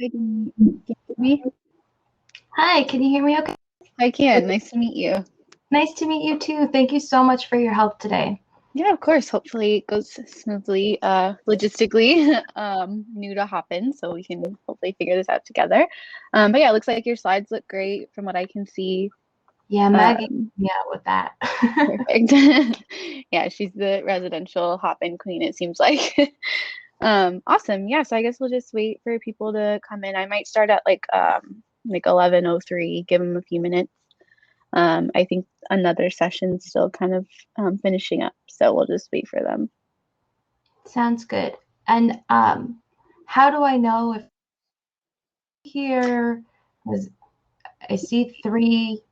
Hi, Danit. Can you hear me? Hi, can you hear me okay? I can. Nice to meet you. Nice to meet you too. Thank you so much for your help today. Yeah, of course. Hopefully it goes smoothly, logistically. New to Havton, so we can hopefully figure this out together. But yeah, it looks like your slides look great from what I can see. Yeah, Maggie Um, helped me out with that. Perfect. Yeah, she's the residential Havton queen, it seems like. Awesome. Yeah, so I guess we'll just wait for people to come in. I might start at like 11:03, give them a few minutes. I think another session's still kind of finishing up, so we'll just wait for them. Sounds good. And how do I know if here? Because I see three.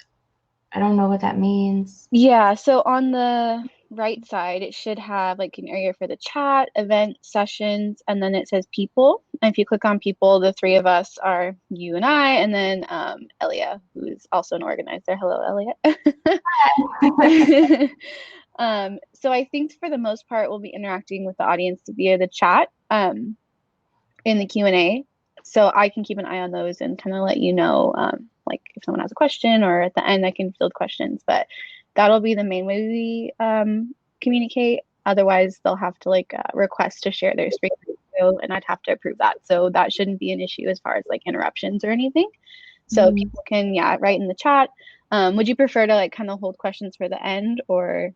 I don't know what that means. Yeah, so on the right side, it should have like an area for the chat, event, sessions, and then it says people. And if you click on people, the three of us are you and I, and then Elia, who is also an organizer. Hello, Elia. So I think for the most part, we'll be interacting with the audience via the chat in the Q&A. So I can keep an eye on those and kind of let you know, like if someone has a question, or at the end I can field questions. But that'll be the main way we communicate. Otherwise, they'll have to like request to share their screen, and I'd have to approve that. So that shouldn't be an issue as far as like interruptions or anything. So Mm. people can, yeah, write in the chat. Would you prefer to like kind of hold questions for the end, or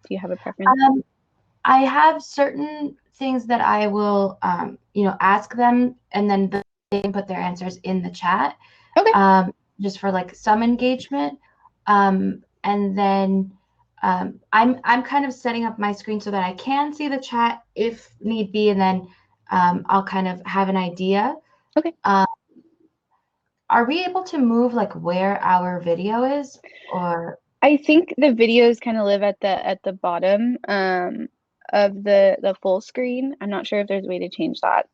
do you have a preference? Um, I have certain things that I will, ask them, and then they can put their answers in the chat, Okay. just for like some engagement. And then I'm kind of setting up my screen so that I can see the chat if need be, and then I'll kind of have an idea. Okay. Are we able to move like where our video is, or? I think the videos kind of live at the bottom of the full screen. I'm not sure if there's a way to change that.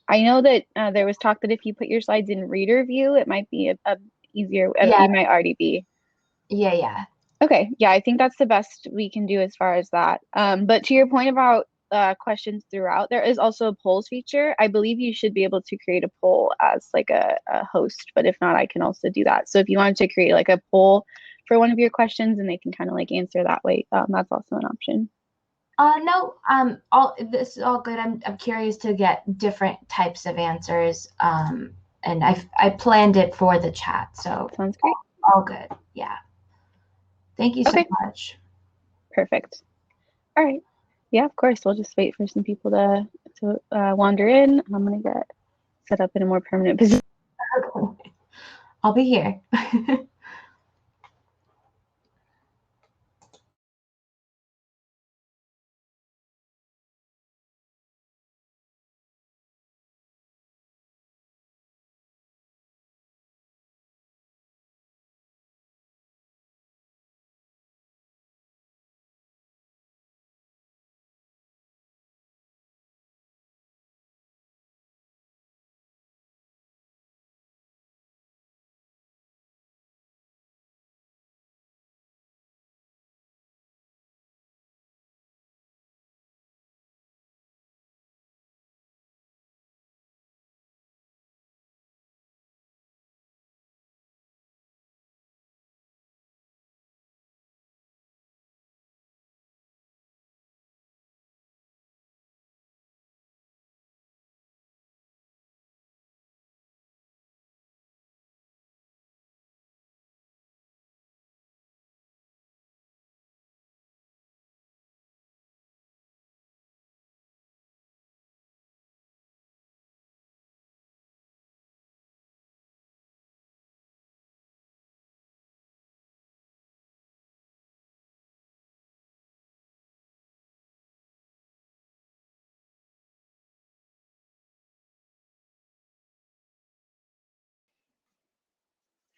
I know that there was talk that if you put your slides in reader view, it might be a easier. Yeah, You might already be. yeah. Okay, yeah, I think that's the best we can do as far as that. But to your point about questions throughout, there is also a polls feature. I believe you should be able to create a poll as like a host, but if not, I can also do that. So if you wanted to create like a poll for one of your questions and they can kind of like answer that way, that's also an option. No, all this is all good. I'm curious to get different types of answers. And I planned it for the chat, so Sounds great. all good. Yeah. Thank you so Okay, much. perfect. All right. Yeah, of course. We'll just wait for some people to wander in. I'm gonna get set up in a more permanent position. I'll be here.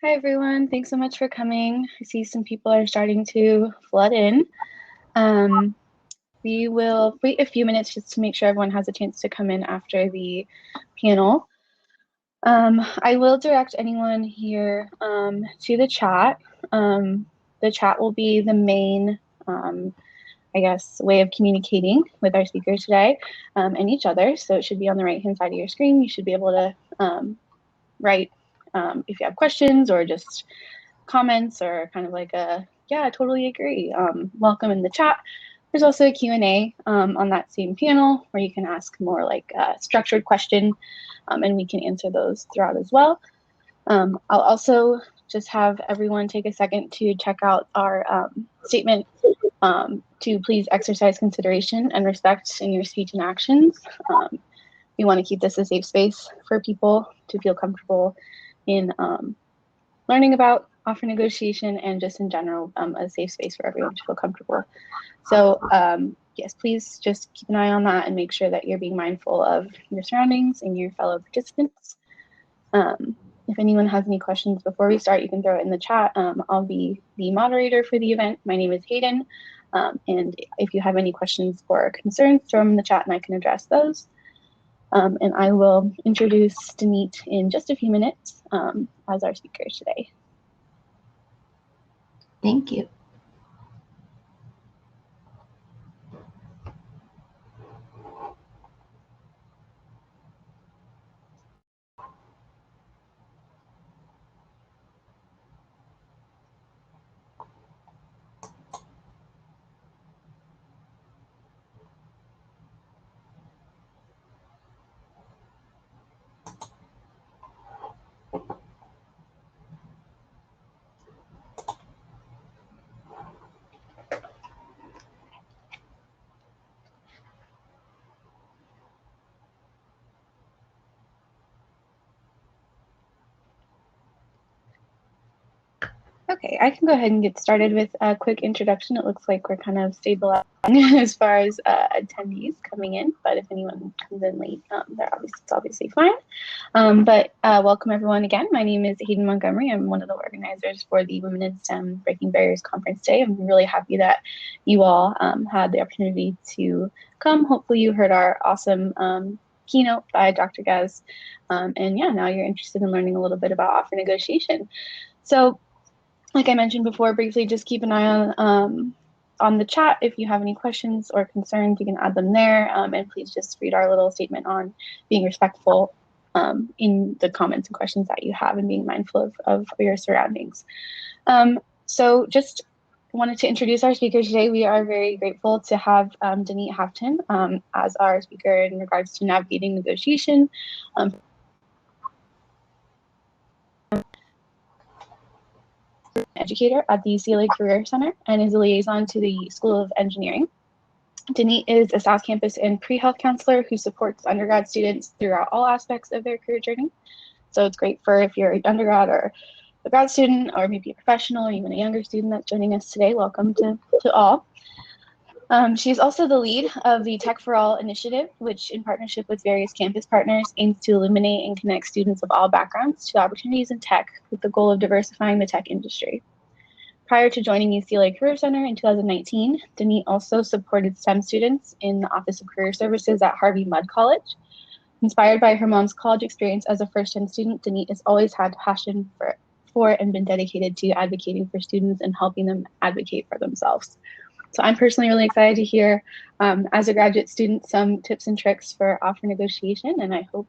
Hi, everyone. Thanks so much for coming. I see some people are starting to flood in. We will wait a few minutes just to make sure everyone has a chance to come in after the panel. I will direct anyone here to the chat. The chat will be the main, I guess, way of communicating with our speakers today and each other. So it should be on the right-hand side of your screen. You should be able to write if you have questions or just comments or kind of like a, yeah, I totally agree. Welcome in the chat. There's also a Q&A on that same panel where you can ask more like a structured question and we can answer those throughout as well. I'll also just have everyone take a second to check out our statement to please exercise consideration and respect in your speech and actions. We want to keep this a safe space for people to feel comfortable in learning about offer negotiation and just in general, a safe space for everyone to feel comfortable. So yes, please just keep an eye on that and make sure that you're being mindful of your surroundings and your fellow participants. If anyone has any questions before we start, you can throw it in the chat. I'll be the moderator for the event. My name is Hayden. And if you have any questions or concerns, throw them in the chat and I can address those. And I will introduce Danit in just a few minutes as our speaker today. Thank you. Okay, I can go ahead and get started with a quick introduction. It looks like we're kind of stabilizing as far as attendees coming in, but if anyone comes in late, it's obviously fine. But welcome everyone again. My name is Hayden Montgomery. I'm one of the organizers for the Women in STEM Breaking Barriers Conference Day. I'm really happy that you all had the opportunity to come. Hopefully you heard our awesome keynote by Dr. Gaz. And yeah, now you're interested in learning a little bit about offer negotiation. So like I mentioned before, briefly, just keep an eye on the chat. If you have any questions or concerns, you can add them there. And please just read our little statement on being respectful in the comments and questions that you have and being mindful of your surroundings. So just wanted to introduce our speaker today. We are very grateful to have Danit Havton as our speaker in regards to navigating negotiation. Educator at the UCLA Career Center and is a liaison to the School of Engineering. Danit is a South Campus and pre-health counselor who supports undergrad students throughout all aspects of their career journey. So it's great for if you're an undergrad or a grad student or maybe a professional or even a younger student that's joining us today. Welcome to all. She's also the lead of the Tech for All initiative, which in partnership with various campus partners aims to illuminate and connect students of all backgrounds to opportunities in tech with the goal of diversifying the tech industry. Prior to joining UCLA Career Center in 2019, Danit also supported STEM students in the Office of Career Services at Harvey Mudd College. Inspired by her mom's college experience as a first-gen student, Danit has always had passion for and been dedicated to advocating for students and helping them advocate for themselves. So I'm personally really excited to hear, as a graduate student, some tips and tricks for offer negotiation, and I hope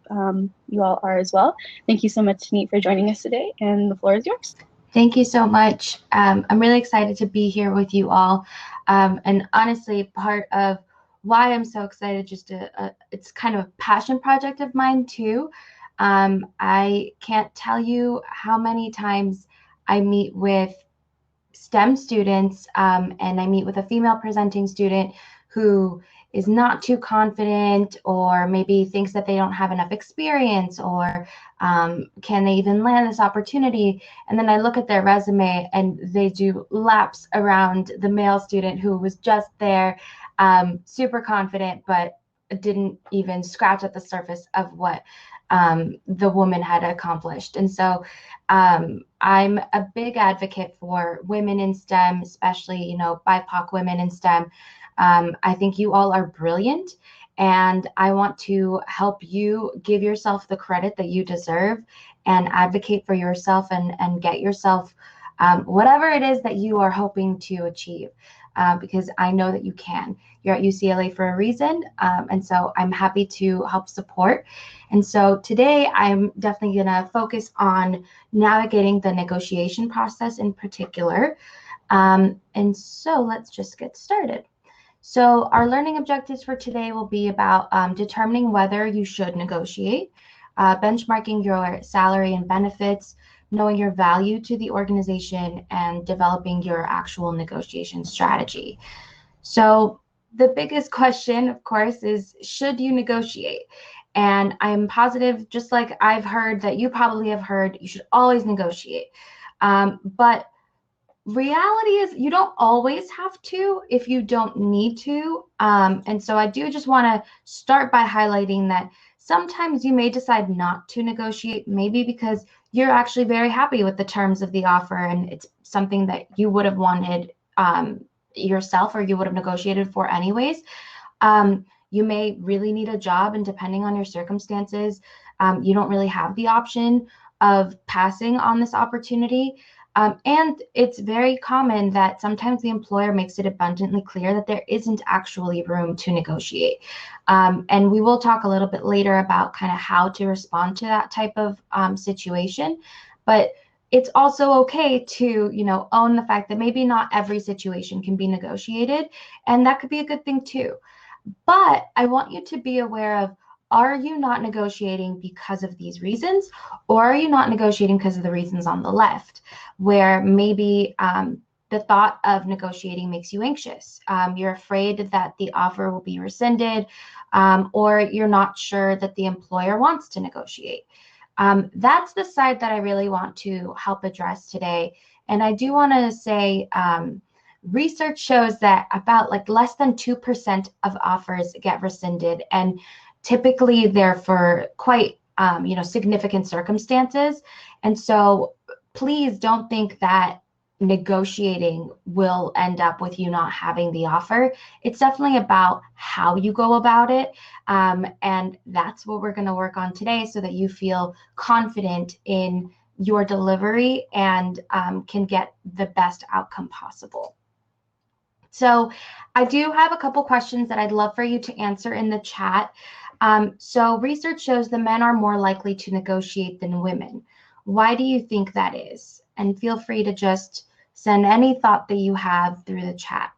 you all are as well. Thank you so much, Danit, for joining us today, and the floor is yours. Thank you so much. I'm really excited to be here with you all. And honestly, part of why I'm so excited, it's kind of a passion project of mine too. I can't tell you how many times I meet with STEM students and I meet with a female presenting student who is not too confident or maybe thinks that they don't have enough experience or can they even land this opportunity? And then I look at their resume and they do laps around the male student who was just there, super confident, but didn't even scratch at the surface of what the woman had accomplished. And so I'm a big advocate for women in STEM, especially, BIPOC women in STEM. I think you all are brilliant, and I want to help you give yourself the credit that you deserve and advocate for yourself and get yourself whatever it is that you are hoping to achieve, because I know that you can. You're at UCLA for a reason, and so I'm happy to help support. And so today I'm definitely going to focus on navigating the negotiation process in particular. And so let's just get started. So our learning objectives for today will be about determining whether you should negotiate, benchmarking your salary and benefits, knowing your value to the organization, and developing your actual negotiation strategy. So the biggest question, of course, is should you negotiate? And I'm positive, just like I've heard that you probably have heard, you should always negotiate. But reality is you don't always have to if you don't need to. And so I do just want to start by highlighting that sometimes you may decide not to negotiate, maybe because you're actually very happy with the terms of the offer and it's something that you would have wanted yourself, or you would have negotiated for anyways. You may really need a job, and depending on your circumstances, you don't really have the option of passing on this opportunity. And it's very common that sometimes the employer makes it abundantly clear that there isn't actually room to negotiate. And we will talk a little bit later about kind of how to respond to that type of situation. But it's also okay to, own the fact that maybe not every situation can be negotiated, and that could be a good thing too. But I want you to be aware of, are you not negotiating because of these reasons, or are you not negotiating because of the reasons on the left, where maybe the thought of negotiating makes you anxious? You're afraid that the offer will be rescinded, or you're not sure that the employer wants to negotiate. That's the side that I really want to help address today. And I do want to say, research shows that about like less than 2% of offers get rescinded, and typically they're for quite significant circumstances. And so please don't think that negotiating will end up with you not having the offer. It's definitely about how you go about it. And that's what we're going to work on today, so that you feel confident in your delivery and can get the best outcome possible. So I do have a couple questions that I'd love for you to answer in the chat. So research shows that men are more likely to negotiate than women. Why do you think that is? And feel free to just send any thought that you have through the chat.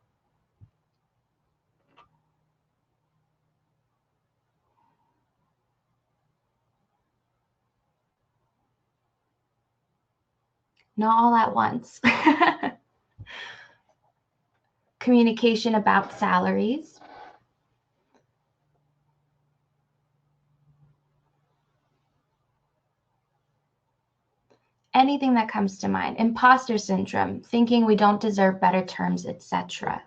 Not all at once. Communication about salaries. Anything that comes to mind. Imposter syndrome, thinking we don't deserve better terms, etc.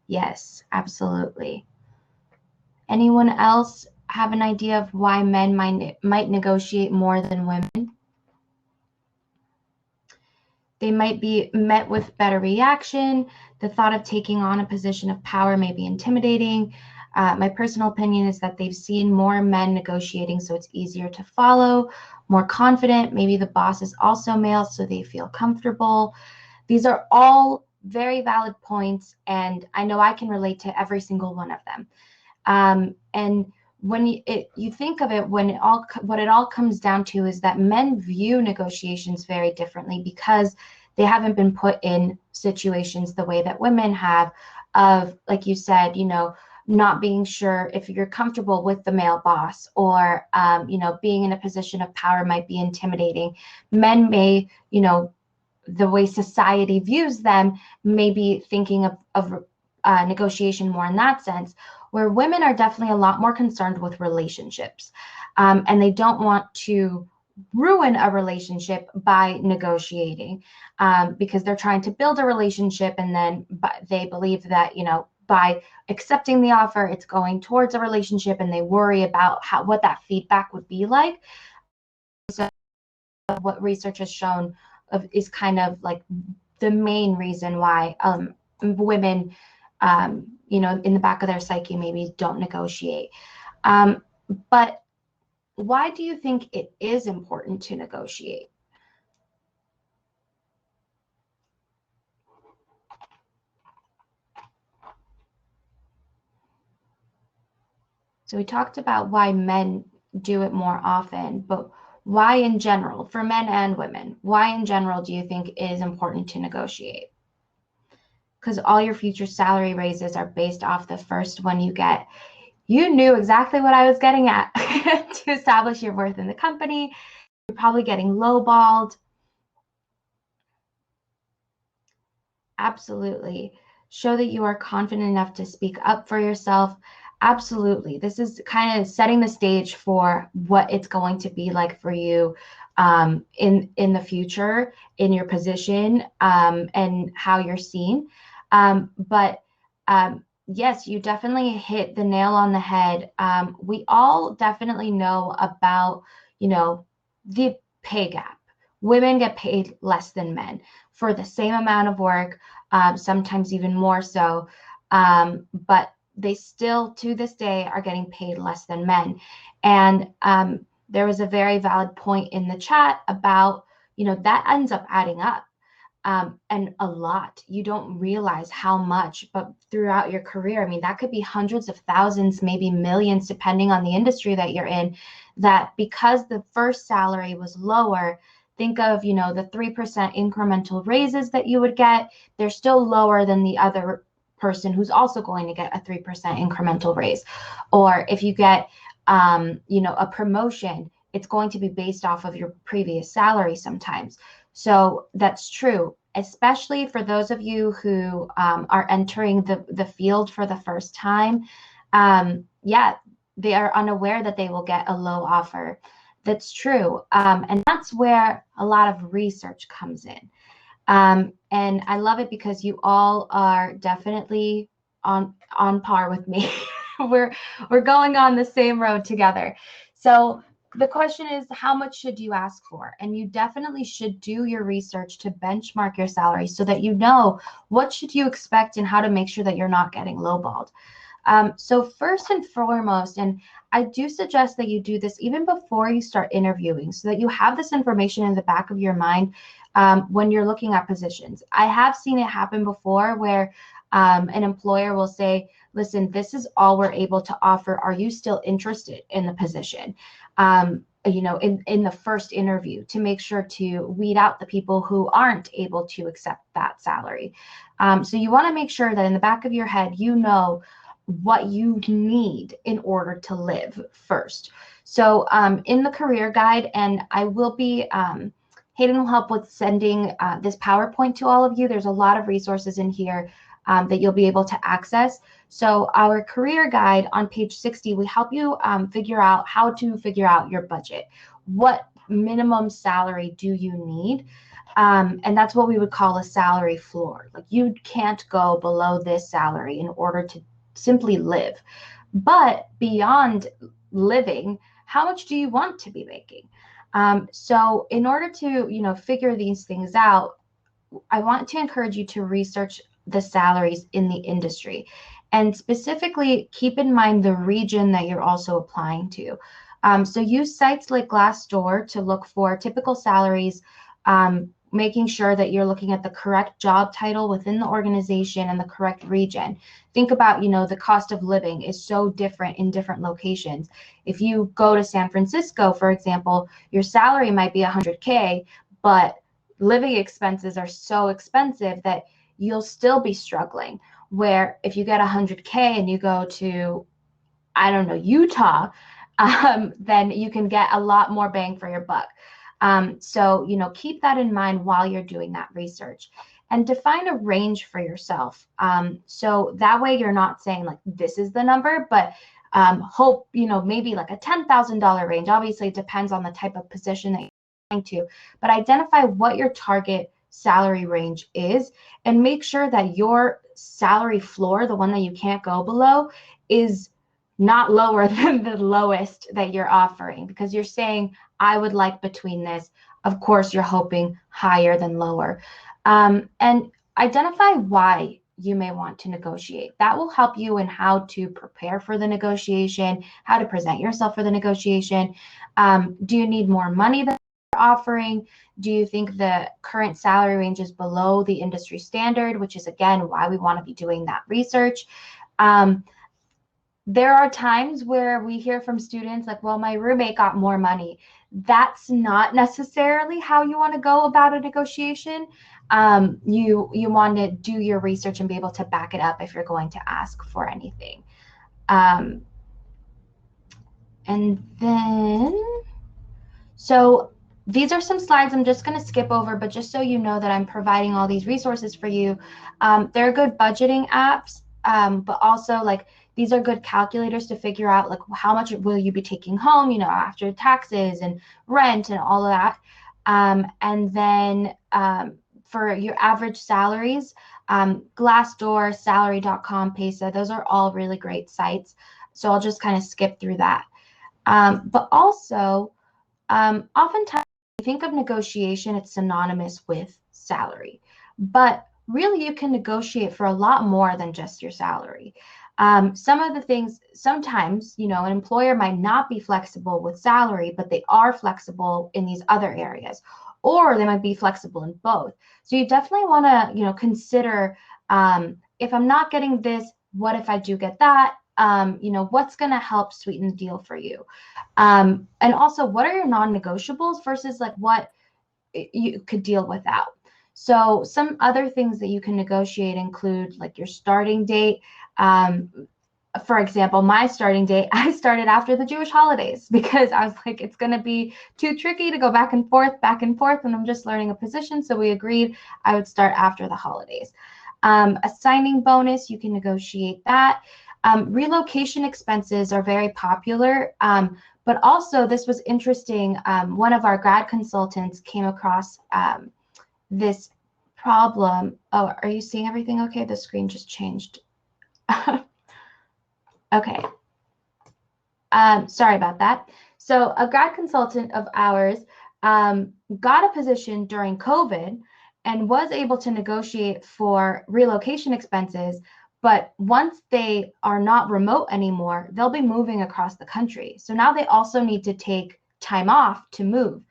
Yes, absolutely. Anyone else have an idea of why men might negotiate more than women? They might be met with better reaction. The thought of taking on a position of power may be intimidating. My personal opinion is that they've seen more men negotiating, so it's easier to follow, more confident. Maybe the boss is also male, so they feel comfortable. These are all very valid points, and I know I can relate to every single one of them. And when you think of it, what it all comes down to is that men view negotiations very differently, because they haven't been put in situations the way that women have, of, like you said, not being sure if you're comfortable with the male boss, or being in a position of power might be intimidating. Men may, the way society views them, may be thinking of negotiation more in that sense, where women are definitely a lot more concerned with relationships, and they don't want to ruin a relationship by negotiating, because they're trying to build a relationship, and then they believe that by accepting the offer, it's going towards a relationship, and they worry about what that feedback would be like. So what research has shown is kind of like the main reason why women, in the back of their psyche, maybe don't negotiate. But why do you think it is important to negotiate? So we talked about why men do it more often, but why in general, for men and women, why in general do you think it is important to negotiate? Because all your future salary raises are based off the first one you get. You knew exactly what I was getting at to establish your worth in the company. You're probably getting lowballed. Absolutely. Show that you are confident enough to speak up for yourself. Absolutely. This is kind of setting the stage for what it's going to be like for you in the future, in your position, and how you're seen. But yes, you definitely hit the nail on the head. We all definitely know about, the pay gap. Women get paid less than men for the same amount of work, sometimes even more so. But they still, to this day, are getting paid less than men. And there was a very valid point in the chat about, that ends up adding up. And a lot. You don't realize how much, but throughout your career, I mean, that could be hundreds of thousands, maybe millions, depending on the industry that you're in, that because the first salary was lower, think of, the 3% incremental raises that you would get, they're still lower than the other person who's also going to get a 3% incremental raise. Or if you get, a promotion, it's going to be based off of your previous salary sometimes. So that's true, especially for those of you who are entering the field for the first time. Yeah, they are unaware that they will get a low offer. That's true. And that's where a lot of research comes in. And I love it because you all are definitely on par with me. we're going on the same road together. So the question is, how much should you ask for? And you definitely should do your research to benchmark your salary so that you know what should you expect and how to make sure that you're not getting lowballed. So first and foremost, and I do suggest that you do this even before you start interviewing so that you have this information in the back of your mind when you're looking at positions. I have seen it happen before where an employer will say, listen, this is all we're able to offer. Are you still interested in the position? In the first interview, to make sure to weed out the people who aren't able to accept that salary. So you want to make sure that in the back of your head, you know what you need in order to live first. So in the career guide, and I will be, Hayden will help with sending this PowerPoint to all of you. There's a lot of resources in here that you'll be able to access. So our career guide on page 60, we help you figure out how to figure out your budget. What minimum salary do you need? And that's what we would call a salary floor. Like, you can't go below this salary in order to simply live. But beyond living, how much do you want to be making? So in order to, figure these things out, I want to encourage you to research the salaries in the industry, and specifically keep in mind the region that you're also applying to. So use sites like Glassdoor to look for typical salaries, making sure that you're looking at the correct job title within the organization and the correct region. Think about, the cost of living is so different in different locations. If you go to San Francisco, for example, your salary might be 100K, but living expenses are so expensive that you'll still be struggling. Where if you get 100K and you go to, I don't know, Utah, then you can get a lot more bang for your buck. So, keep that in mind while you're doing that research, and define a range for yourself. So that way you're not saying like, this is the number, but hope, maybe like a $10,000 range. Obviously, it depends on the type of position that you're trying to, but identify what your target salary range is and make sure that your salary floor, the one that you can't go below, is not lower than the lowest that you're offering, because you're saying, I would like between this. Of course, you're hoping higher than lower. And identify why you may want to negotiate. That will help you in how to prepare for the negotiation, how to present yourself for the negotiation. Do you need more money than you're offering? Do you think the current salary range is below the industry standard, which is, again, why we want to be doing that research? There are times where we hear from students like, well, my roommate got more money. That's not necessarily how you want to go about a negotiation. You want to do your research and be able to back it up if you're going to ask for anything. Um, and then, so these are some slides I'm just going to skip over, but just so you know that I'm providing all these resources for you. They're good budgeting apps, but also like these are good calculators to figure out like how much will you be taking home, you know, after taxes and rent and all of that. And then for your average salaries, Glassdoor, Salary.com, Paysa, those are all really great sites. So I'll just kind of skip through that. But also, oftentimes, when you think of negotiation, it's synonymous with salary. But really, you can negotiate for a lot more than just your salary. Some of the things, sometimes, you know, an employer might not be flexible with salary, but they are flexible in these other areas, or they might be flexible in both. So you definitely want to, you know, consider if I'm not getting this, what if I do get that? You know, what's going to help sweeten the deal for you? And also, what are your non-negotiables versus like what you could deal without? So some other things that you can negotiate include like your starting date. For example, my starting date, I started after the Jewish holidays because I was like, it's going to be too tricky to go back and forth, and I'm just learning a position. So we agreed I would start after the holidays. A signing bonus, you can negotiate that. Relocation expenses are very popular. But also, this was interesting. One of our grad consultants came across this problem. Oh, are you seeing everything okay? The screen just changed. Okay. Sorry about that. So a grad consultant of ours got a position during COVID and was able to negotiate for relocation expenses. But once they are not remote anymore, they'll be moving across the country. So now they also need to take time off to move.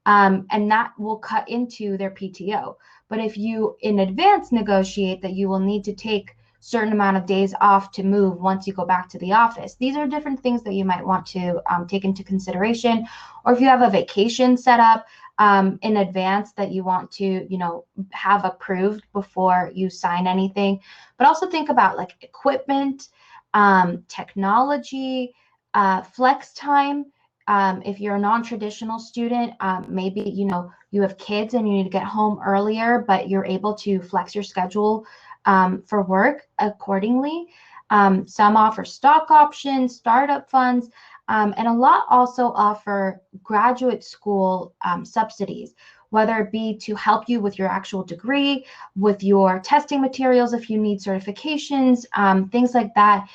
And that will cut into their PTO. But if you in advance negotiate that you will need to take certain amount of days off to move once you go back to the office. These are different things that you might want to take into consideration. Or if you have a vacation set up in advance that you want to, you know, have approved before you sign anything. But also think about like equipment, technology, flex time. If you're a non-traditional student, maybe, you know, you have kids and you need to get home earlier, but you're able to flex your schedule for work accordingly. Some offer stock options, startup funds, and a lot also offer graduate school subsidies, whether it be to help you with your actual degree, with your testing materials if you need certifications, things like that.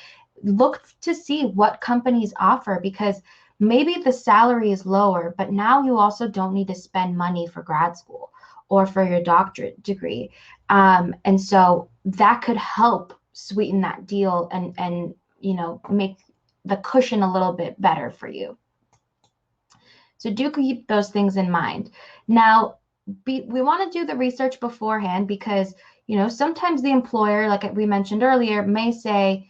Look to see what companies offer because maybe the salary is lower, but now you also don't need to spend money for grad school or for your doctorate degree. And so that could help sweeten that deal and you know, make the cushion a little bit better for you. So do keep those things in mind. Now, we want to do the research beforehand because, you know, sometimes the employer, like we mentioned earlier, may say,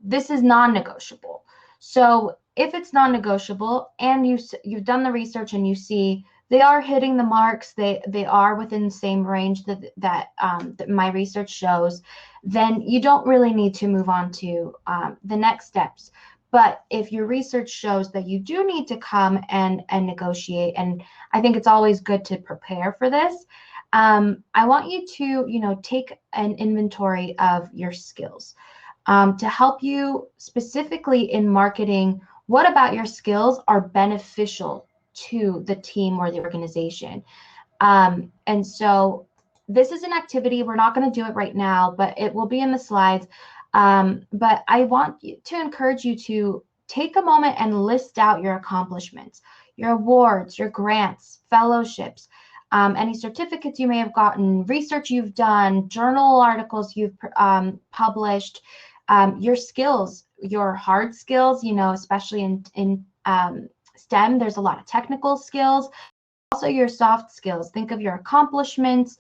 this is non-negotiable. So if it's non-negotiable and you've done the research and you see they are hitting the marks, they are within the same range that my research shows, then you don't really need to move on to the next steps. But if your research shows that you do need to come and negotiate, and I think it's always good to prepare for this, I want you to, you know, take an inventory of your skills. To help you specifically in marketing, what about your skills are beneficial to the team or the organization? And so this is an activity. We're not going to do it right now, but it will be in the slides. But I want to encourage you to take a moment and list out your accomplishments, your awards, your grants, fellowships, any certificates you may have gotten, research you've done, journal articles you've published, your skills, your hard skills, you know, especially in STEM, there's a lot of technical skills, also your soft skills. Think of your accomplishments,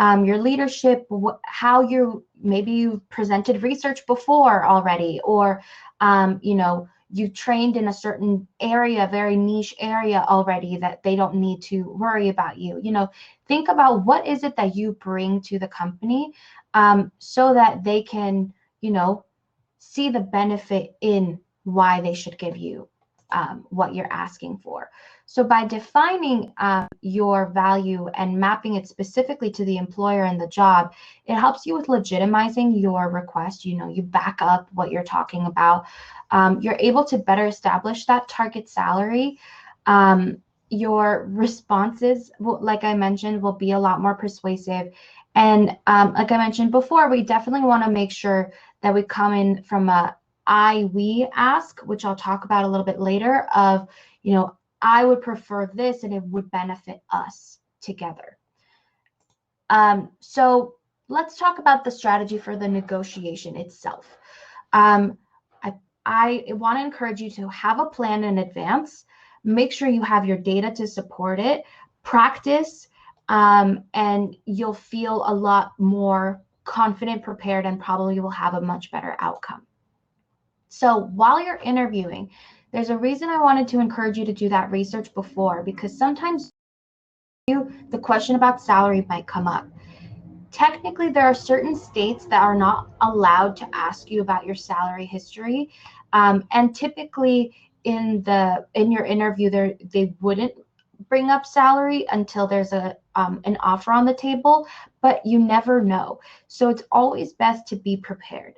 your leadership, how maybe you've presented research before already, or you've trained in a certain area, very niche area already, that they don't need to worry about you. Think about what is it that you bring to the company, so that they can, see the benefit in why they should give you what you're asking for. So by defining your value and mapping it specifically to the employer and the job, it helps you with legitimizing your request. You back up what you're talking about. You're able to better establish that target salary. Your responses, like I mentioned, will be a lot more persuasive. And like I mentioned before, we definitely want to make sure that we come in from a we ask, which I'll talk about a little bit later, of, I would prefer this and it would benefit us together. So let's talk about the strategy for the negotiation itself. I want to encourage you to have a plan in advance. Make sure you have your data to support it. Practice, and you'll feel a lot more confident, prepared, and probably will have a much better outcome. So while you're interviewing, there's a reason I wanted to encourage you to do that research before, because sometimes the question about salary might come up. Technically, there are certain states that are not allowed to ask you about your salary history, and typically in your interview, they wouldn't bring up salary until there's an offer on the table, but you never know. So it's always best to be prepared.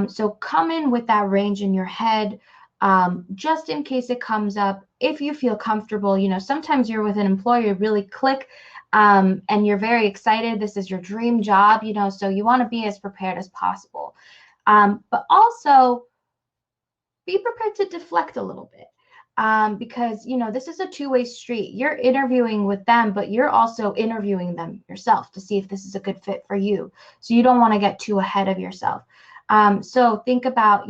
So come in with that range in your head, just in case it comes up. If you feel comfortable, sometimes you're with an employer, you really click, and you're very excited. This is your dream job, so you want to be as prepared as possible. But also be prepared to deflect a little bit. Because, this is a two-way street. You're interviewing with them, but you're also interviewing them yourself to see if this is a good fit for you. So you don't want to get too ahead of yourself. So think about,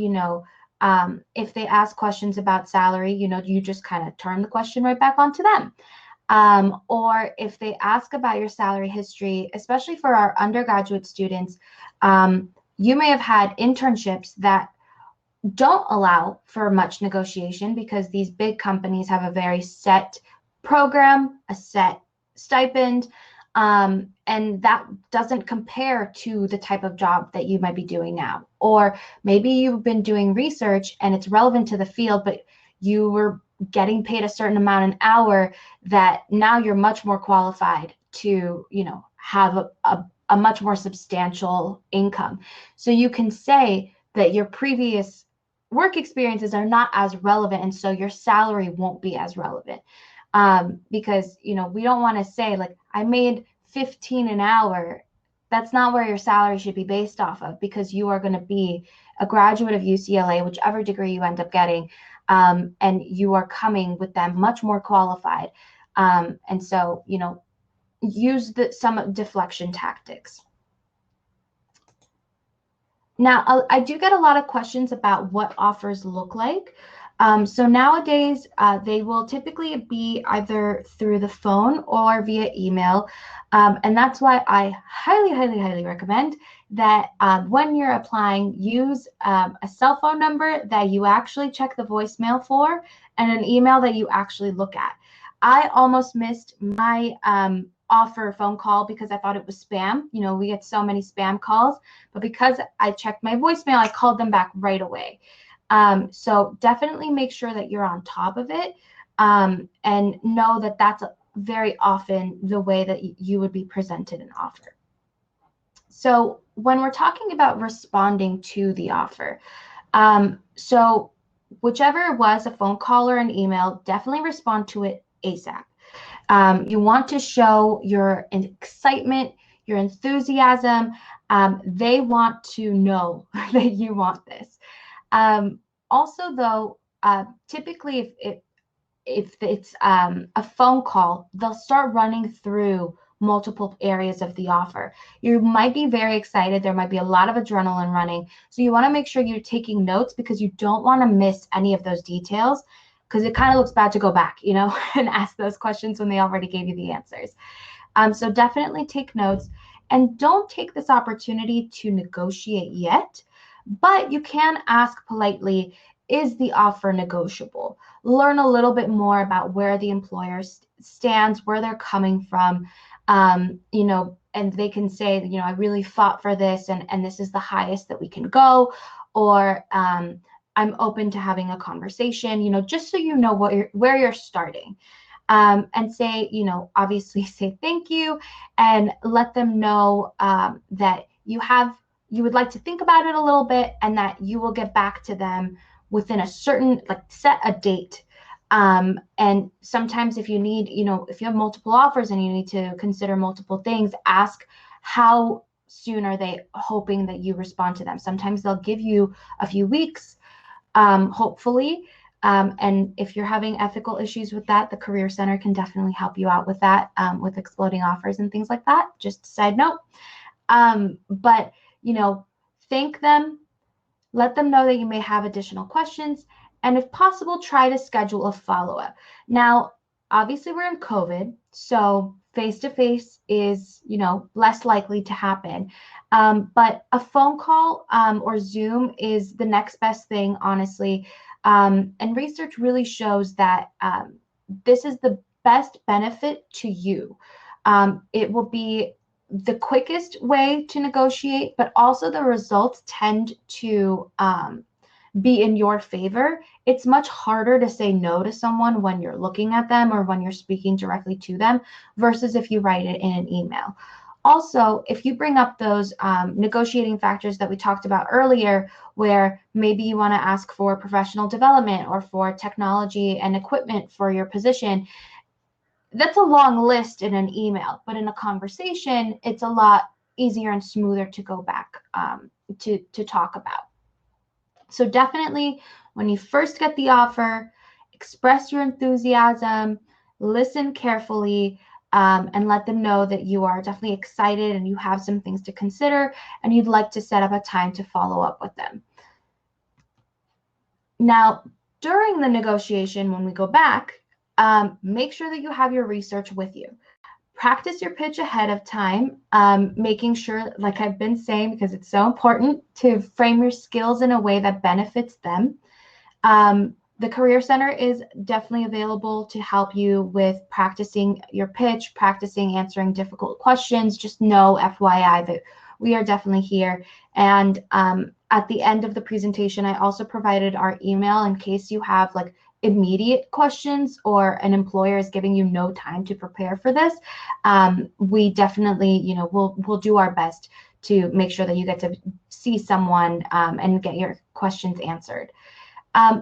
if they ask questions about salary, you just kind of turn the question right back onto them. Or if they ask about your salary history, especially for our undergraduate students, you may have had internships that don't allow for much negotiation, because these big companies have a very set program, a set stipend, and that doesn't compare to the type of job that you might be doing now. Or maybe you've been doing research and it's relevant to the field, but you were getting paid a certain amount an hour, that now you're much more qualified to, have a much more substantial income. So you can say that your previous work experiences are not as relevant, and so your salary won't be as relevant. Because, we don't want to say, like, I made $15 an hour. That's not where your salary should be based off of, because you are going to be a graduate of UCLA, whichever degree you end up getting, and you are coming with them much more qualified. And so, use some deflection tactics. Now, I do get a lot of questions about what offers look like. So nowadays, they will typically be either through the phone or via email. And that's why I highly, highly, highly recommend that when you're applying, use a cell phone number that you actually check the voicemail for, and an email that you actually look at. I almost missed my offer phone call because I thought it was spam. We get so many spam calls, but because I checked my voicemail, I called them back right away. So definitely make sure that you're on top of it, and know that that's very often the way that you would be presented an offer. So when we're talking about responding to the offer, so whichever it was, a phone call or an email, definitely respond to it ASAP. You want to show your excitement, your enthusiasm. They want to know that you want this. Also, though, typically if it's a phone call, they'll start running through multiple areas of the offer. You might be very excited. There might be a lot of adrenaline running. So you want to make sure you're taking notes, because you don't want to miss any of those details, because it kind of looks bad to go back, and ask those questions when they already gave you the answers. So definitely take notes. And don't take this opportunity to negotiate yet, but you can ask politely, is the offer negotiable? Learn a little bit more about where the employer stands, where they're coming from, and they can say, I really fought for this, and this is the highest that we can go, or I'm open to having a conversation, just so you know where you're starting. And say, obviously say thank you, and let them know that you would like to think about it a little bit, and that you will get back to them within a certain, set a date. And sometimes if you need, if you have multiple offers and you need to consider multiple things, ask how soon are they hoping that you respond to them. Sometimes they'll give you a few weeks, hopefully. And if you're having ethical issues with that, the Career Center can definitely help you out with that, with exploding offers and things like that. Just a side note. But, thank them, let them know that you may have additional questions, and if possible, try to schedule a follow-up. Now, obviously we're in COVID, so face-to-face is, less likely to happen. But a phone call or Zoom is the next best thing, honestly. And research really shows that this is the best benefit to you. It will be the quickest way to negotiate, but also the results tend to be in your favor. It's much harder to say no to someone when you're looking at them or when you're speaking directly to them versus if you write it in an email. Also, if you bring up those negotiating factors that we talked about earlier, where maybe you want to ask for professional development or for technology and equipment for your position, that's a long list in an email, but in a conversation, it's a lot easier and smoother to go back to talk about. So definitely, when you first get the offer, express your enthusiasm, listen carefully, and let them know that you are definitely excited and you have some things to consider, and you'd like to set up a time to follow up with them. Now, during the negotiation, when we go back, make sure that you have your research with you. Practice your pitch ahead of time, making sure, like I've been saying, because it's so important to frame your skills in a way that benefits them. The Career Center is definitely available to help you with practicing your pitch, practicing answering difficult questions. Just know, FYI, that we are definitely here. And at the end of the presentation, I also provided our email in case you have immediate questions or an employer is giving you no time to prepare for this. We definitely, we'll do our best to make sure that you get to see someone and get your questions answered.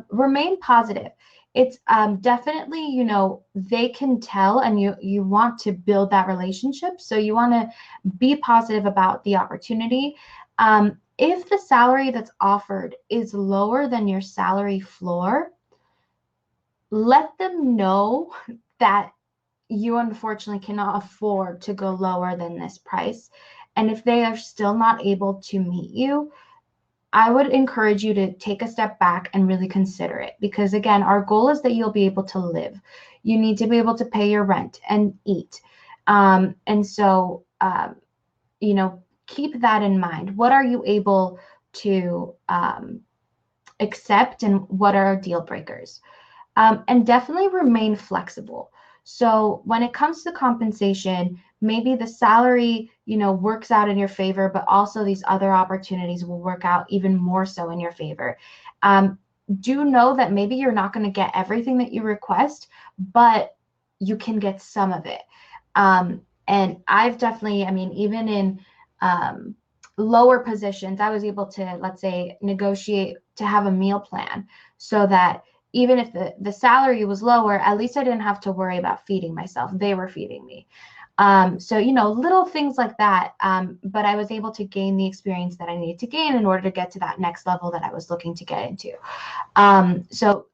Remain positive. It's definitely, they can tell, and you want to build that relationship. So you want to be positive about the opportunity. If the salary that's offered is lower than your salary floor, let them know that you unfortunately cannot afford to go lower than this price. And if they are still not able to meet you, I would encourage you to take a step back and really consider it. Because again, our goal is that you'll be able to live. You need to be able to pay your rent and eat. And so, keep that in mind. What are you able to accept, and what are deal breakers? And definitely remain flexible. So when it comes to compensation, maybe the salary, works out in your favor, but also these other opportunities will work out even more so in your favor. Do know that maybe you're not going to get everything that you request, but you can get some of it. And I've definitely, even in lower positions, I was able to, let's say, negotiate to have a meal plan so that even if the salary was lower, at least I didn't have to worry about feeding myself. They were feeding me. So, little things like that. But I was able to gain the experience that I needed to gain in order to get to that next level that I was looking to get into. So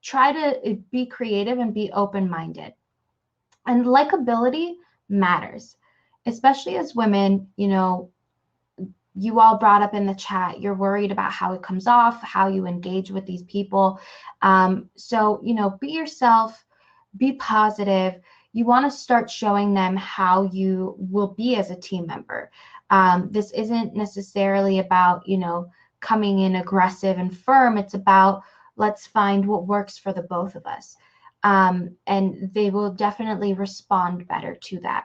try to be creative and be open-minded. And likability matters, especially as women. You all brought up in the chat, you're worried about how it comes off, how you engage with these people. So, be yourself, be positive. you want to start showing them how you will be as a team member. This isn't necessarily about, coming in aggressive and firm. It's about, let's find what works for the both of us. And they will definitely respond better to that.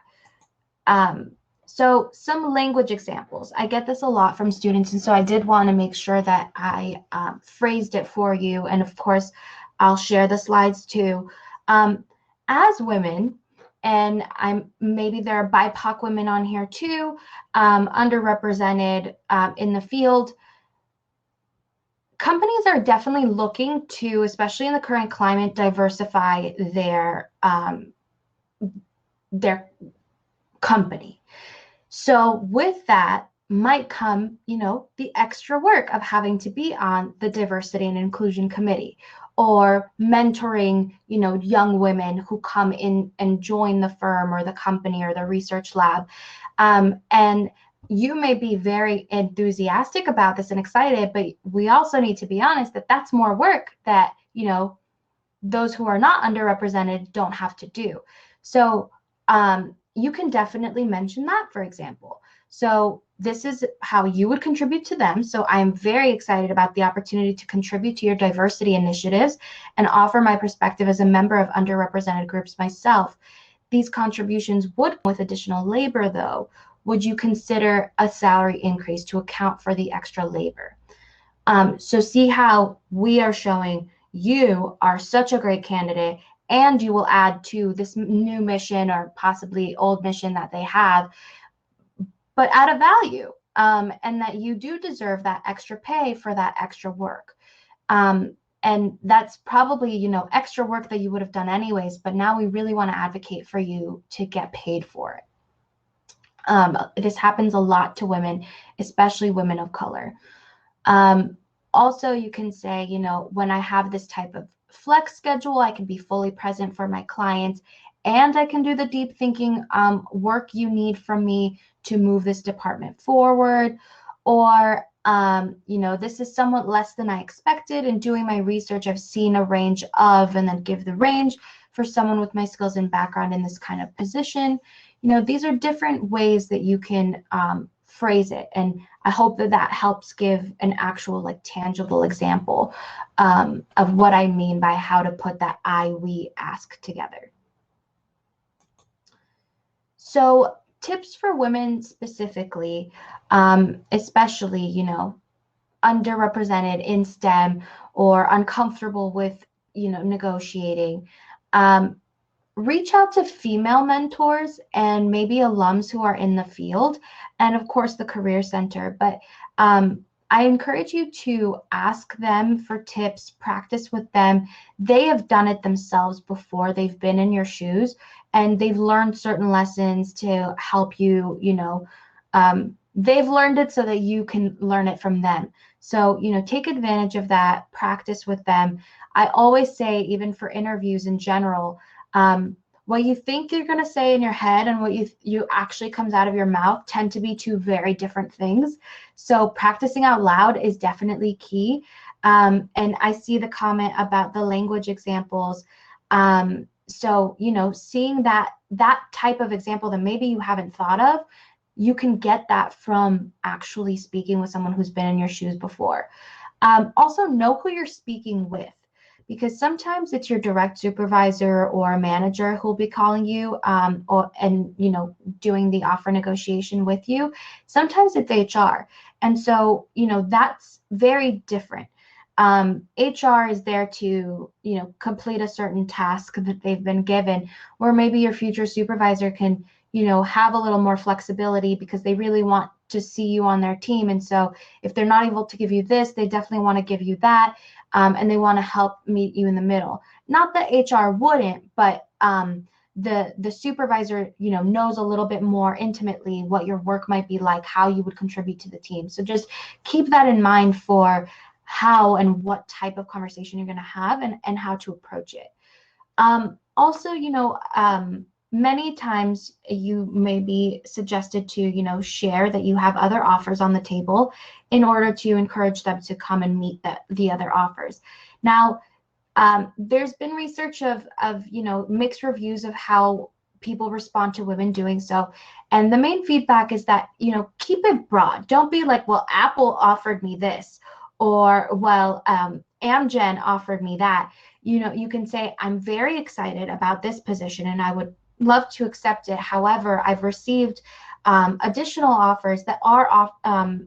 So some language examples. I get this a lot from students, and so I did want to make sure that I phrased it for you. And of course, I'll share the slides too. As women, and maybe there are BIPOC women on here too, underrepresented in the field. Companies are definitely looking to, especially in the current climate, diversify their company. So with that might come, the extra work of having to be on the diversity and inclusion committee, or mentoring, young women who come in and join the firm or the company or the research lab. And you may be very enthusiastic about this and excited, but we also need to be honest that that's more work that, those who are not underrepresented don't have to do. So you can definitely mention that, for example. So this is how you would contribute to them. So I'm very excited about the opportunity to contribute to your diversity initiatives and offer my perspective as a member of underrepresented groups myself. These contributions would come with additional labor, though. Would you consider a salary increase to account for the extra labor? So see how we are showing you are such a great candidate, and you will add to this new mission or possibly old mission that they have, but add a value, and that you do deserve that extra pay for that extra work. And that's probably, extra work that you would have done anyways, but now we really want to advocate for you to get paid for it. This happens a lot to women, especially women of color. Also, you can say, when I have this type of flex schedule, I can be fully present for my clients, and I can do the deep thinking work you need from me to move this department forward. Or, this is somewhat less than I expected. In doing my research, I've seen a range of, and then give the range for someone with my skills and background in this kind of position. These are different ways that you can phrase it. And I hope that helps give an actual, tangible example of what I mean by how to put that we, ask together. So tips for women specifically, especially, underrepresented in STEM or uncomfortable with, negotiating. Reach out to female mentors and maybe alums who are in the field, and of course the Career Center. But I encourage you to ask them for tips, practice with them. They have done it themselves before. They've been in your shoes, and they've learned certain lessons to help you, they've learned it so that you can learn it from them. So, take advantage of that, practice with them. I always say, even for interviews in general, what you think you're going to say in your head and what you actually comes out of your mouth tend to be two very different things. So practicing out loud is definitely key. And I see the comment about the language examples. So, seeing that type of example that maybe you haven't thought of, you can get that from actually speaking with someone who's been in your shoes before. Also, know who you're speaking with, because sometimes it's your direct supervisor or a manager who'll be calling you doing the offer negotiation with you. Sometimes it's HR. And so, that's very different. HR is there to, complete a certain task that they've been given, or maybe your future supervisor can, have a little more flexibility because they really want to see you on their team. And so if they're not able to give you this, they definitely want to give you that. And they want to help meet you in the middle. Not that HR wouldn't, but the supervisor, knows a little bit more intimately what your work might be like, how you would contribute to the team. So just keep that in mind for how and what type of conversation you're going to have and how to approach it. Also, many times you may be suggested to, share that you have other offers on the table in order to encourage them to come and meet the other offers. Now, there's been research of mixed reviews of how people respond to women doing so. And the main feedback is that, keep it broad. Don't be like, well, Apple offered me this, or, well, Amgen offered me that. You can say, I'm very excited about this position and I would love to accept it. However, I've received additional offers that are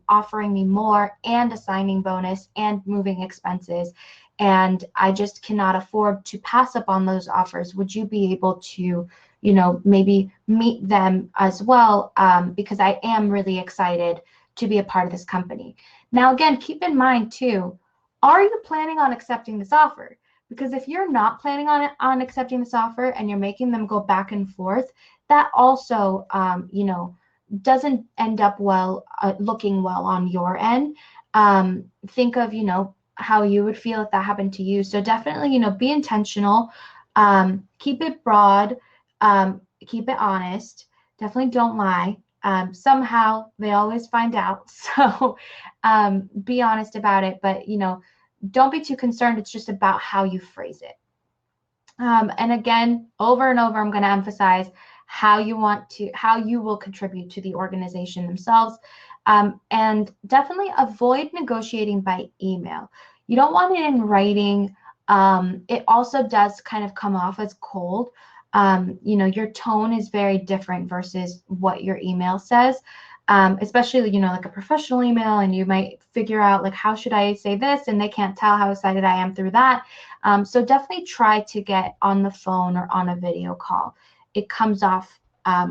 offering me more and a signing bonus and moving expenses. And I just cannot afford to pass up on those offers. Would you be able to, maybe meet them as well? Because I am really excited to be a part of this company. Now, again, keep in mind too, are you planning on accepting this offer? Because if you're not planning on accepting this offer and you're making them go back and forth, that also, doesn't end up looking well on your end. Think of, how you would feel if that happened to you. So definitely, be intentional, keep it broad, keep it honest. Definitely don't lie. Somehow they always find out. So be honest about it, but, don't be too concerned. It's just about how you phrase it. And again, over and over, I'm going to emphasize how you will contribute to the organization themselves. And definitely avoid negotiating by email. You don't want it in writing. It also does kind of come off as cold. Your tone is very different versus what your email says, especially, like a professional email, and you might figure out like, how should I say this? And they can't tell how excited I am through that. So definitely try to get on the phone or on a video call. It comes off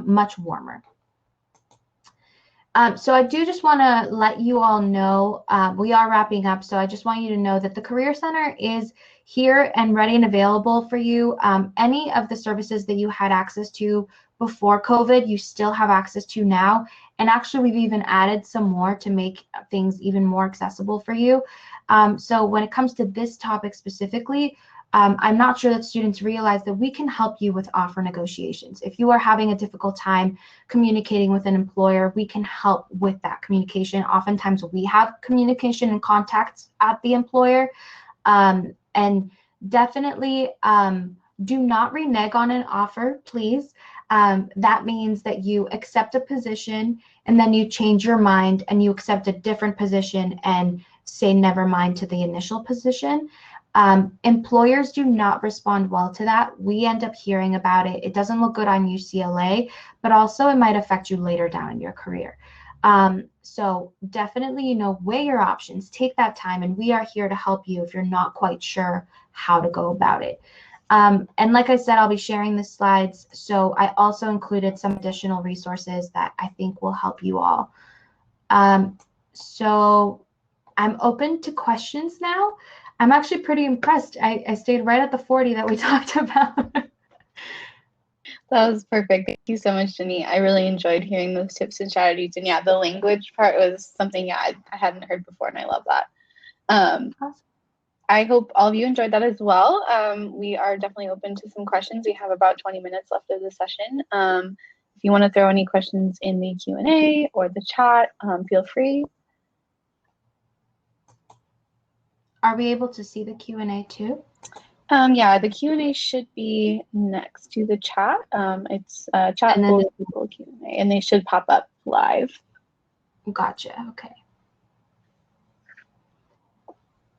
much warmer. So I do just want to let you all know, we are wrapping up. So I just want you to know that the Career Center is here and ready and available for you. Any of the services that you had access to before COVID, you still have access to now. And actually, we've even added some more to make things even more accessible for you. So when it comes to this topic specifically, I'm not sure that students realize that we can help you with offer negotiations. If you are having a difficult time communicating with an employer, we can help with that communication. Oftentimes we have communication and contacts at the employer. And definitely do not renege on an offer, please. That means that you accept a position and then you change your mind and you accept a different position and say never mind to the initial position. Employers do not respond well to that. We end up hearing about it. It doesn't look good on UCLA, but also it might affect you later down in your career. So definitely, weigh your options, take that time, and we are here to help you if you're not quite sure how to go about it. And like I said, I'll be sharing the slides. So I also included some additional resources that I think will help you all. So I'm open to questions now. I'm actually pretty impressed. I stayed right at the 40 that we talked about. That was perfect. Thank you so much, Jenny. I really enjoyed hearing those tips and strategies. And yeah, the language part was something I hadn't heard before, and I love that. Awesome. I hope all of you enjoyed that as well. We are definitely open to some questions. We have about 20 minutes left of the session. If you want to throw any questions in the Q&A or the chat, feel free. Are we able to see the Q&A too? Yeah, the Q&A should be next to the chat. It's chat and then Google Q&A, and they should pop up live. Gotcha. Okay.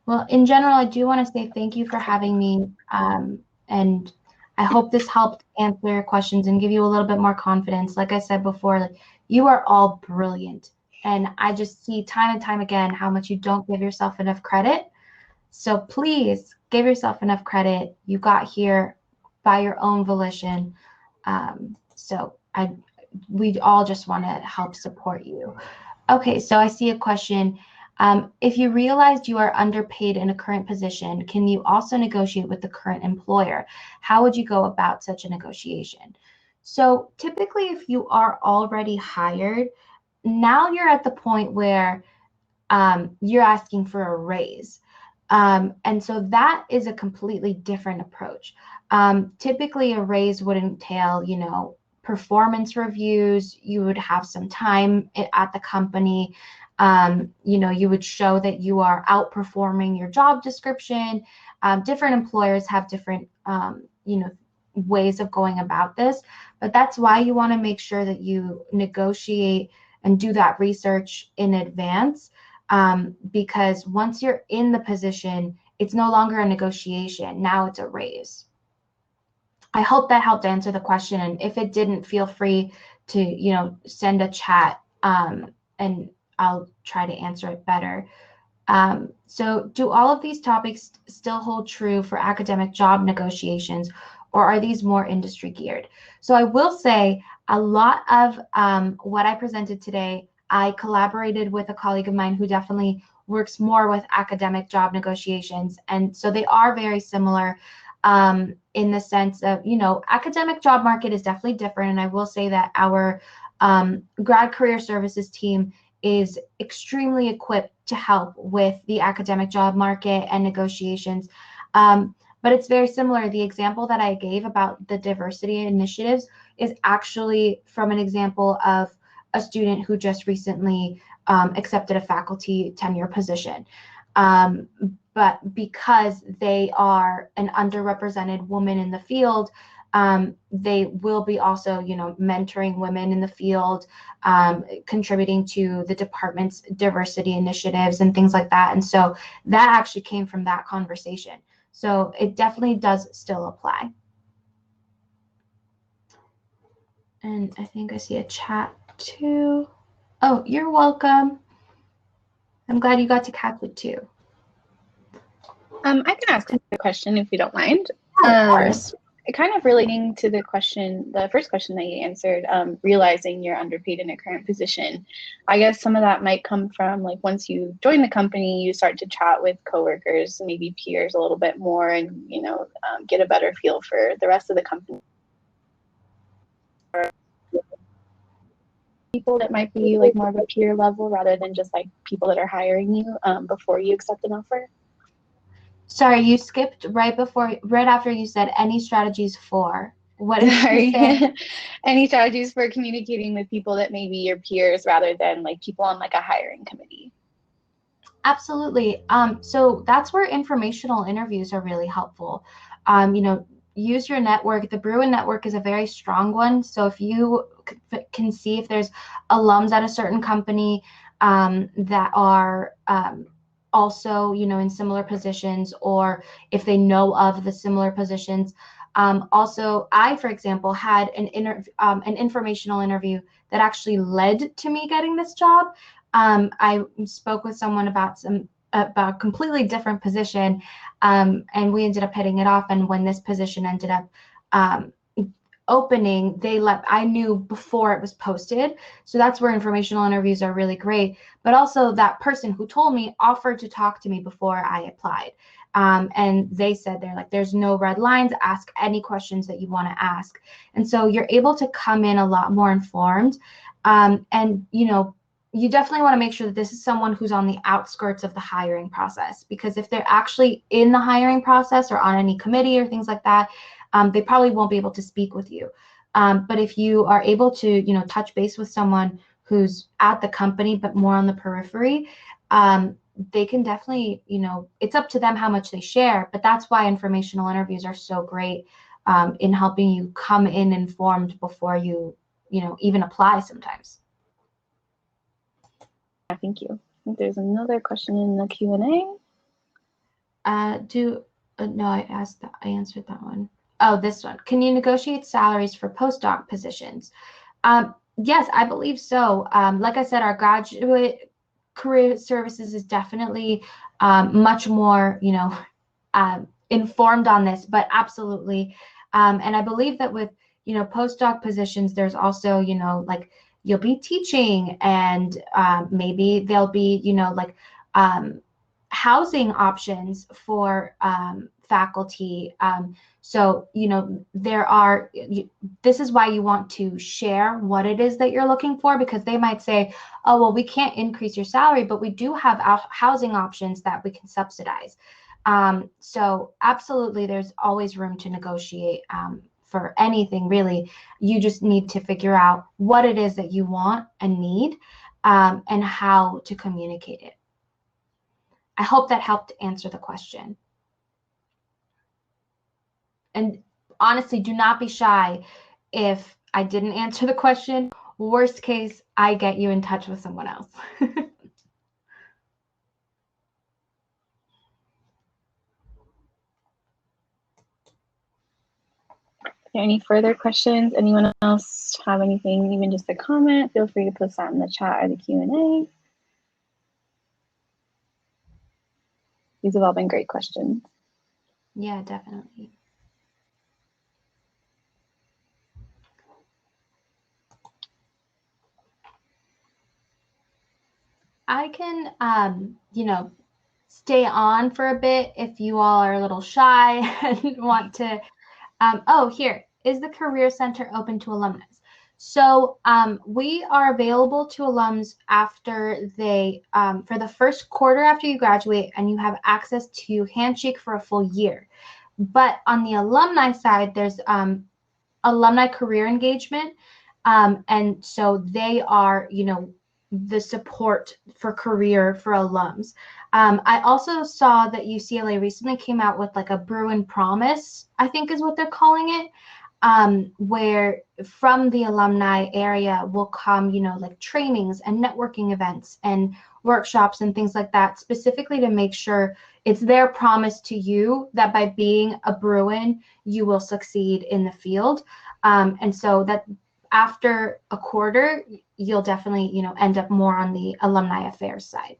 Well, in general, I do want to say thank you for having me, and I hope this helped answer your questions and give you a little bit more confidence. Like I said before, like, you are all brilliant, and I just see time and time again how much you don't give yourself enough credit. So please give yourself enough credit. You got here by your own volition. So we all just want to help support you. Okay, so I see a question. If you realized you are underpaid in a current position, can you also negotiate with the current employer? How would you go about such a negotiation? So typically, if you are already hired, now you're at the point where you're asking for a raise. And so that is a completely different approach. Typically, a raise would entail, performance reviews. You would have some time at the company. You would show that you are outperforming your job description. Different employers have different, ways of going about this, but that's why you want to make sure that you negotiate and do that research in advance, because once you're in the position, it's no longer a negotiation. Now it's a raise. I hope that helped answer the question. And if it didn't, feel free to, send a chat, and I'll try to answer it better. So do all of these topics still hold true for academic job negotiations, or are these more industry geared? So I will say a lot of what I presented today, I collaborated with a colleague of mine who definitely works more with academic job negotiations. And so they are very similar, in the sense of, academic job market is definitely different. And I will say that our grad career services team is extremely equipped to help with the academic job market and negotiations. But it's very similar. The example that I gave about the diversity initiatives is actually from an example of a student who just recently accepted a faculty tenure position. But because they are an underrepresented woman in the field, they will be also, mentoring women in the field, contributing to the department's diversity initiatives and things like that. And so that actually came from that conversation. So it definitely does still apply. And I think I see a chat too. Oh, you're welcome. I'm glad you got to catch it too. I can ask a question if you don't mind. Of course. Kind of relating to the first question that you answered, realizing you're underpaid in a current position. I guess some of that might come from, like, once you join the company, you start to chat with coworkers, maybe peers a little bit more, and, get a better feel for the rest of the company. People that might be like more of a peer level rather than just like people that are hiring you before you accept an offer. Sorry, you skipped right after you said any strategies for. What did you say? Any strategies for communicating with people that may be your peers rather than like people on like a hiring committee? Absolutely. So that's where informational interviews are really helpful. Use your network. The Bruin network is a very strong one. So if you can see if there's alums at a certain company that are also, in similar positions, or if they know of the similar positions. Also, I, for example, had an informational interview that actually led to me getting this job. I spoke with someone about a completely different position, and we ended up hitting it off. And when this position ended up opening, I knew before it was posted. So that's where informational interviews are really great. But also, that person who told me offered to talk to me before I applied. And they said, they're like, there's no red lines, ask any questions that you want to ask. And so you're able to come in a lot more informed. And you definitely want to make sure that this is someone who's on the outskirts of the hiring process, because if they're actually in the hiring process or on any committee or things like that, they probably won't be able to speak with you. But if you are able to, touch base with someone who's at the company but more on the periphery, they can definitely, it's up to them how much they share. But that's why informational interviews are so great in helping you come in informed before you, even apply sometimes. Thank you. I think there's another question in the Q&A. No, I answered that one. Oh, this one. Can you negotiate salaries for postdoc positions? Yes, I believe so. Like I said, our graduate career services is definitely much more, informed on this, but absolutely. And I believe that with, postdoc positions, there's also, like, you'll be teaching, and maybe there'll be, housing options for faculty. So, this is why you want to share what it is that you're looking for, because they might say, oh, well, we can't increase your salary, but we do have housing options that we can subsidize. So absolutely, there's always room to negotiate for anything, really. You just need to figure out what it is that you want and need, and how to communicate it. I hope that helped answer the question. And honestly, do not be shy if I didn't answer the question. Worst case, I get you in touch with someone else. Are there any further questions? Anyone else have anything, even just a comment? Feel free to post that in the chat or the Q&A. These have all been great questions. Yeah, definitely. I can, you know, stay on for a bit if you all are a little shy and want to. Oh, here is the Career Center open to alumni. So we are available to alums after they, for the first quarter after you graduate, and you have access to Handshake for a full year. But on the alumni side, there's alumni career engagement. And so they are, you know, the support for career for alums. I also saw that UCLA recently came out with like a Bruin Promise, I think is what they're calling it, where from the alumni area will come, you know, like trainings and networking events and workshops and things like that, specifically to make sure it's their promise to you that by being a Bruin, you will succeed in the field. And so that after a quarter, you'll definitely, you know, end up more on the alumni affairs side.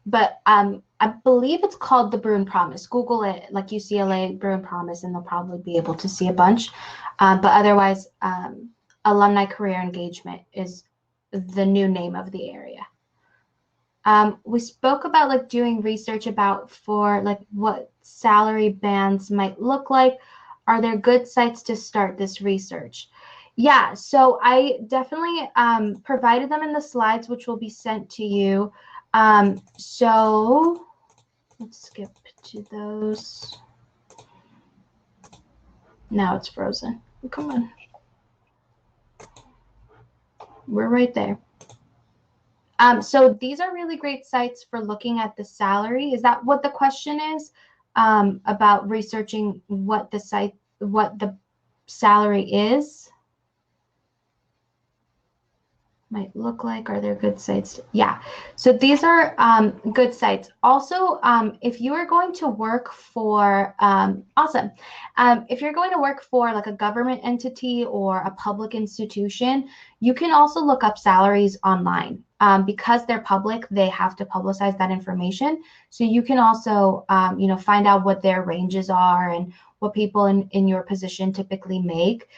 But I believe it's called the Bruin Promise. Google it, like UCLA Bruin Promise, and they'll probably be able to see a bunch. But otherwise, alumni career engagement is the new name of the area. We spoke about like doing research about for like what salary bands might look like. Are there good sites to start this research? Yeah, so I definitely provided them in the slides, which will be sent to you. So let's skip to those. Now it's frozen. Come on. We're right there. So these are really great sites for looking at the salary. Is that what the question is? About researching what the salary is? Might look like. Are there good sites? Yeah, so these are good sites. Also, if you are going to work for awesome, if you're going to work for like a government entity or a public institution, you can also look up salaries online. Because they're public, they have to publicize that information. So you can also you know, find out what their ranges are and what people in your position typically make.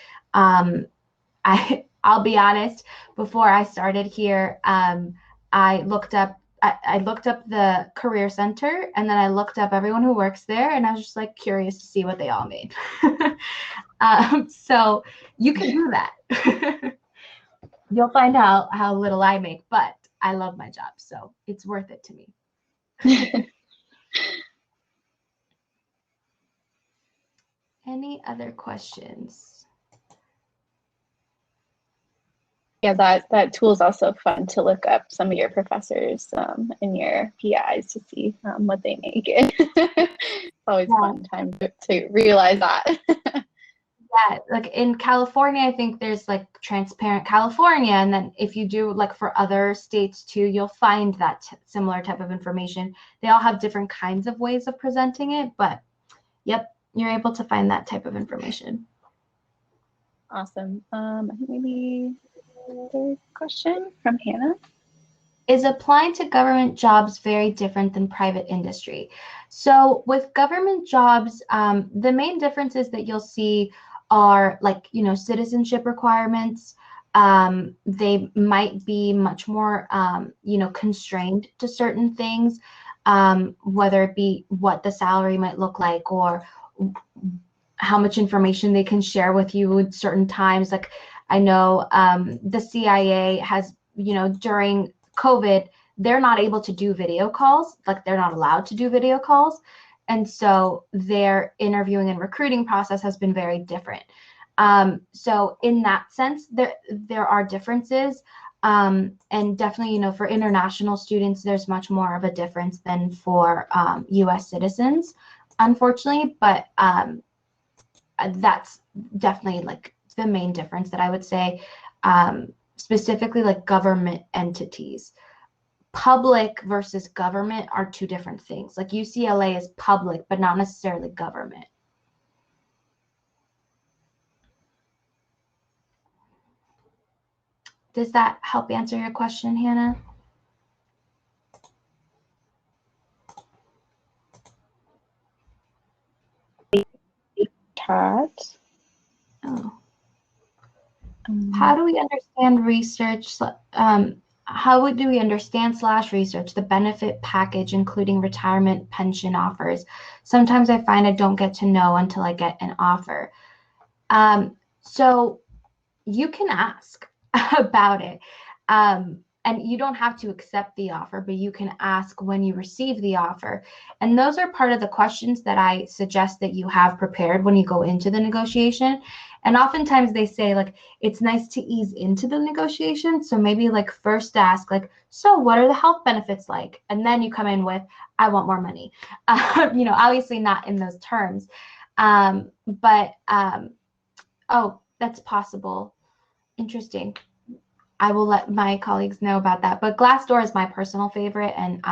I'll be honest, before I started here, I looked up the career center, and then I looked up everyone who works there, and I was just like curious to see what they all made. So you can do that. You'll find out how little I make, but I love my job, so it's worth it to me. Any other questions? Yeah, that tool is also fun to look up some of your professors and your PIs to see what they make. It's always fun time to realize that. Yeah, like in California, I think there's like Transparent California, and then if you do like for other states too, you'll find that similar type of information. They all have different kinds of ways of presenting it, but yep, you're able to find that type of information. Awesome. I think maybe another question from Hannah. Is applying to government jobs very different than private industry? So with government jobs, the main differences that you'll see are like, you know, citizenship requirements. They might be much more, you know, constrained to certain things, whether it be what the salary might look like or how much information they can share with you at certain times. Like I know the CIA has, you know, during COVID, they're not able to do video calls, like they're not allowed to do video calls. And so their interviewing and recruiting process has been very different. So in that sense, there are differences. And definitely, you know, for international students, there's much more of a difference than for US citizens. unfortunately, but that's definitely like the main difference that I would say, specifically like government entities. Public versus government are two different things. Like UCLA is public, but not necessarily government. Does that help answer your question, Hannah? Chat. Oh. How do we understand research? How do we understand / research the benefit package, including retirement pension offers? Sometimes I find I don't get to know until I get an offer. So you can ask about it. And you don't have to accept the offer, but you can ask when you receive the offer. And those are part of the questions that I suggest that you have prepared when you go into the negotiation. And oftentimes they say, like, it's nice to ease into the negotiation. So maybe like first ask, like, so what are the health benefits like? And then you come in with, I want more money. Obviously not in those terms. Oh, that's possible. Interesting. I will let my colleagues know about that. But Glassdoor is my personal favorite, and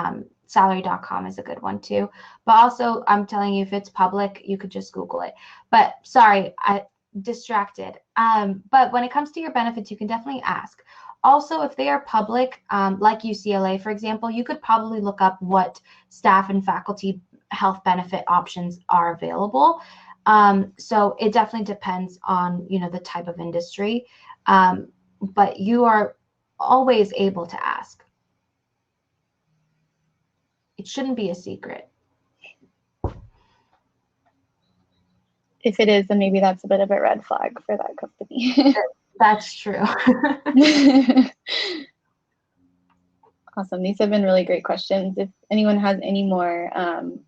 salary.com is a good one too. But also, I'm telling you, if it's public, you could just Google it. But sorry, I distracted. But when it comes to your benefits, you can definitely ask. Also, if they are public, like UCLA, for example, you could probably look up what staff and faculty health benefit options are available. So it definitely depends on, the type of industry. But you are always able to ask. It shouldn't be a secret. If it is, then maybe that's a bit of a red flag for that company. That's true. Awesome. These have been really great questions. If anyone has any more,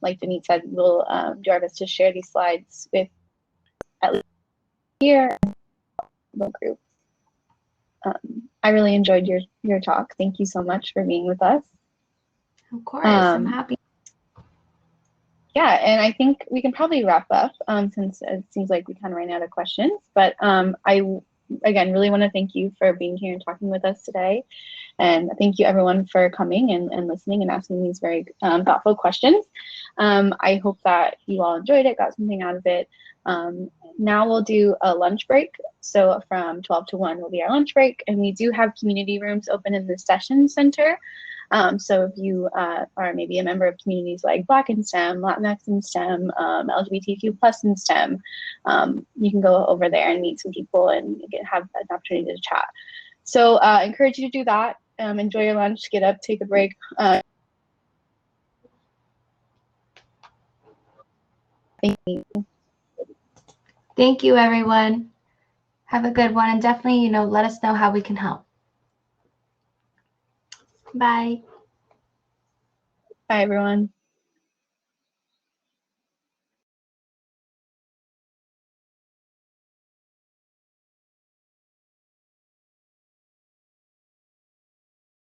like Danit said, we'll do our best to share these slides with at least here the group. I really enjoyed your talk. Thank you so much for being with us. Of course, I'm happy. Yeah, and I think we can probably wrap up since it seems like we kind of ran out of questions. But I, again, really want to thank you for being here and talking with us today. And thank you, everyone, for coming and listening and asking these very thoughtful questions. I hope that you all enjoyed it, got something out of it. Now we'll do a lunch break. So from 12 to 1 will be our lunch break. And we do have community rooms open in the session center. So if you are maybe a member of communities like Black in STEM, Latinx in STEM, LGBTQ plus in STEM, you can go over there and meet some people and have an opportunity to chat. So I encourage you to do that. Enjoy your lunch, get up, take a break. Thank you. Thank you, everyone. Have a good one. And definitely, let us know how we can help. Bye. Bye, everyone.